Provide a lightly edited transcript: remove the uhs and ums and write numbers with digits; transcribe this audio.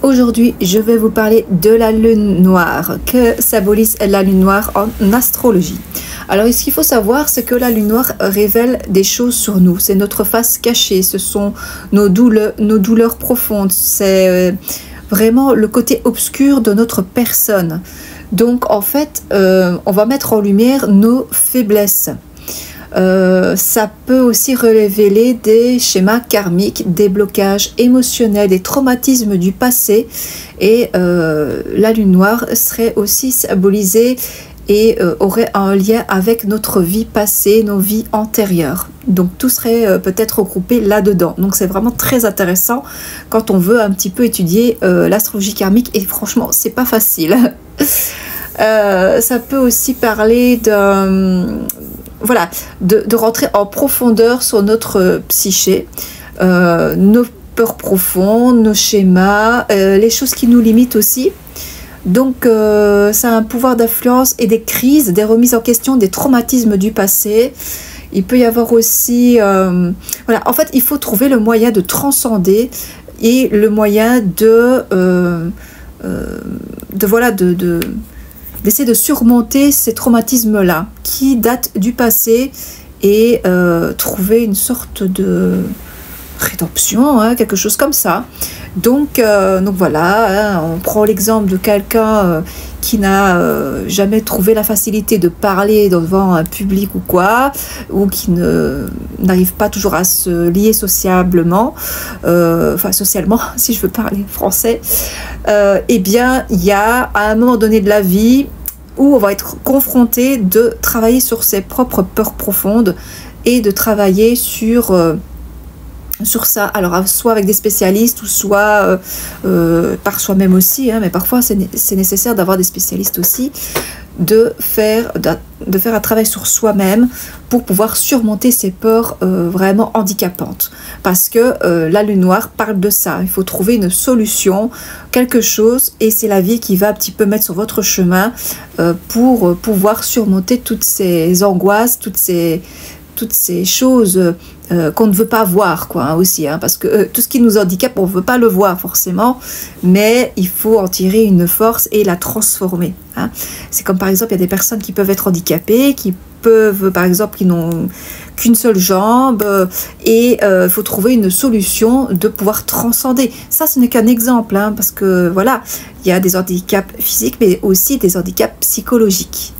Aujourd'hui, je vais vous parler de la lune noire. Que symbolise la lune noire en astrologie? Alors, ce qu'il faut savoir, c'est que la lune noire révèle des choses sur nous. C'est notre face cachée, ce sont nos douleurs profondes. C'est vraiment le côté obscur de notre personne. Donc, en fait, on va mettre en lumière nos faiblesses. Ça peut aussi révéler des schémas karmiques, des blocages émotionnels, des traumatismes du passé. Et la lune noire serait aussi symbolisée et aurait un lien avec notre vie passée, nos vies antérieures. Donc tout serait peut-être regroupé là-dedans. Donc c'est vraiment très intéressant quand on veut un petit peu étudier l'astrologie karmique. Et franchement, c'est pas facile. Ça peut aussi parler voilà, de rentrer en profondeur sur notre psyché, nos peurs profondes, nos schémas, les choses qui nous limitent aussi. Donc ça a un pouvoir d'influence et des crises, des remises en question, des traumatismes du passé. Il peut y avoir aussi... voilà, en fait, il faut trouver le moyen de transcender et le moyen d'essayer de surmonter ces traumatismes-là qui datent du passé et trouver une sorte de rédemption, hein, quelque chose comme ça. Donc voilà, hein, on prend l'exemple de quelqu'un qui n'a jamais trouvé la facilité de parler devant un public ou quoi, ou qui n'arrive pas toujours à se lier sociablement, enfin socialement, si je veux parler français, eh bien, il y a à un moment donné de la vie où on va être confronté de travailler sur ses propres peurs profondes et de travailler sur ça, alors soit avec des spécialistes ou soit par soi-même aussi, hein, mais parfois c'est nécessaire d'avoir des spécialistes aussi, de faire un travail sur soi-même pour pouvoir surmonter ces peurs vraiment handicapantes. Parce que la lune noire parle de ça, il faut trouver une solution, quelque chose, et c'est la vie qui va un petit peu mettre sur votre chemin pour pouvoir surmonter toutes ces angoisses, toutes ces choses qu'on ne veut pas voir, quoi, hein, aussi, hein, parce que tout ce qui nous handicape, on ne veut pas le voir forcément, mais il faut en tirer une force et la transformer, hein. C'est comme par exemple, il y a des personnes qui peuvent être handicapées, qui peuvent, par exemple, qui n'ont qu'une seule jambe, et il faut trouver une solution de pouvoir transcender. Ça, ce n'est qu'un exemple, hein, parce que voilà, il y a des handicaps physiques, mais aussi des handicaps psychologiques.